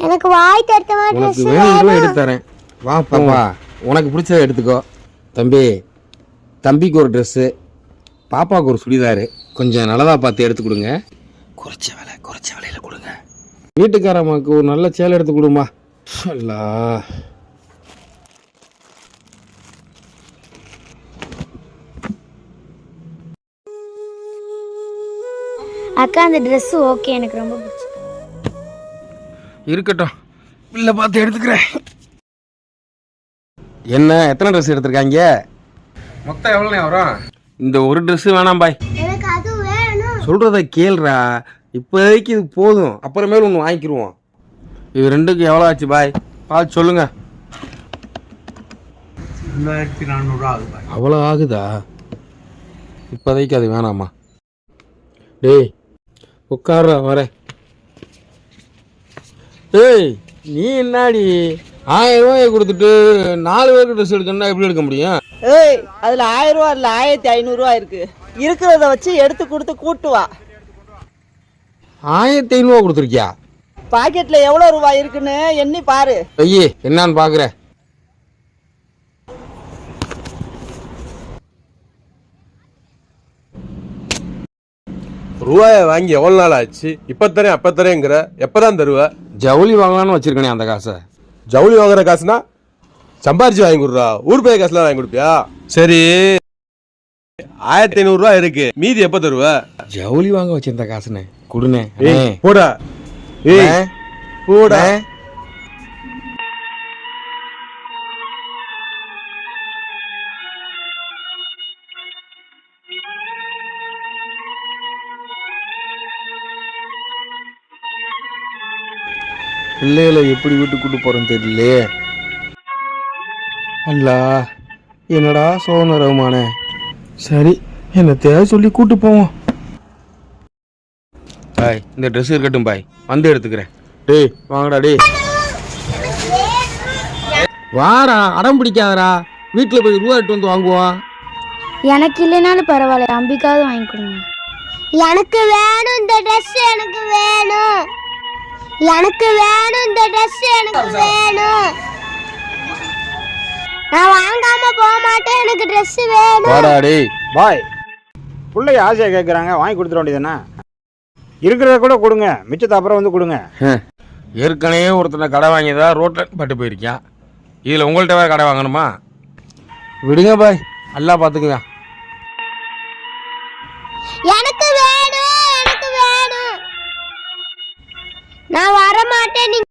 எனக்கு வாய் தடுத்த மாதிரி உனக்கு வேணும்னா எடுத்து தரேன். வா பாப்பா, உனக்கு பிடிச்சதை எடுத்துக்கோ. தம்பி, தம்பிக்கு ஒரு ட்ரெஸ்ஸு, பாப்பாவுக்கு ஒரு சுடிதாரு. கொஞ்சம் நல்லதாக பார்த்து எடுத்து கொடுங்க. குறைச்ச விலையில் கொடுங்க. வீட்டுக்காரம்மாவுக்கு ஒரு நல்ல சேலை எடுத்து கொடுமா. அல்லா, அக்கா அந்த ட்ரெஸ் ஓகே, எனக்கு ரொம்ப பிடிச்சி. இருக்கட்டும், இல்லை பார்த்து எடுத்துக்கிறேன். என்ன, எத்தனை ட்ரெஸ் எடுத்துருக்காங்க? மொத்தம் எவ்வளோண்ணே வரும்? இந்த ஒரு ட்ரெஸ்ஸு வேணாம் பாய். எனக்கு அது வேணும். சொல்கிறத கேள்றா, இப்போதைக்கு இது போதும், அப்புறமேல ஒன்று வாங்கிக்கிடுவோம். இது ரெண்டுக்கு எவ்வளோ ஆச்சு பாய்? பார்த்து சொல்லுங்க. 2400 ஆகுது பாய். அவ்வளோ ஆகுதா? இப்போதைக்கு அது வேணாமா? டேய் உட்கார்றா, வரேன். டேய் நீ என்னாடி 1000 ரூபாயை கொடுத்துட்டு 4 பேருக்கு ட்ரெஸ் எடுக்கணும்னா எப்படி எடுக்க முடியும்? ஏய், அதில் 1000 ரூபா இல்லை, 1500 இருக்கு. இருக்கிறத வச்சு எடுத்து கொடுத்து கூட்டு வா. 1500 கொடுத்துருக்கியா? பாக்கெட்ல எவ்வளோ ரூபா இருக்குன்னு எண்ணி பாரு. ஐயே, என்னான்னு பார்க்குறேன். ரூபாயை வாங்கி எவ்வளோ நாள் ஆச்சு? இப்போ தரேன் அப்போ தரேங்கிற, எப்போ தான் தருவ? ஜவுளி வாங்கலான்னு வச்சிருக்கனே அந்த காசை. ஜவுளி வாங்குற காசுனா சம்பாரிச்சு வாங்கி கொடுறா, ஊர் பைய காசுலாம் வாங்கி கொடுப்பியா? சரி, 1500 ரூபா இருக்கு, மீதி எப்போ தருவ? ஜவுளி வாங்க வச்சிருந்த காசுனே கொடுனே. போடா, ஏய் போடா. பிள்ளைகளை எப்படி வீட்டுக்கு கூட்டு போறேன்னு தெரியலையே. அல்லா, என்னடா சோதனை ரகுமானே. சரி, என்னத்தையா சொல்லி கூட்டு போவோம். பாய், இந்த ட்ரெஸ் இருக்கட்டும் பாய், வந்து எடுத்துக்கிறேன். டேய் வாங்கடா, டேய் வாடா, அடம் பிடிக்காதடா. வீட்டில் போய் ரூபா எடுத்து வந்து வாங்குவோம். எனக்கு இல்லைனாலும் பரவாயில்ல, தம்பிக்காவது வாங்கி கொடுங்க. எனக்கு வேணும் இந்த ட்ரெஸ், எனக்கு வேணும். எனக்கு வேணும் இந்த ட்ரெஸ், எனக்கு வேணும். நான் வாங்காம போக மாட்டேன், எனக்கு ட்ரெஸ் வேணும். வாடா டேய். பாய், பிள்ளைய ஆசையை கேட்குறாங்க, வாங்கி கொடுத்துட வேண்டியதுதானே. இருக்கிறத கூட கொடுங்க, மிச்சத்தை அப்புறம் வந்து கொடுங்க. ஏற்கனவே ஒருத்தனை கடை வாங்கியதா ரோட்டில் பட்டு போயிருக்கான். இதில் உங்கள்கிட்ட வேறு கடை வாங்கணுமா? விடுங்க பாய், நல்லா பார்த்துக்குவேன். எனக்கு வேணும், எனக்கு வேணும். நான் வர மாட்டேன்.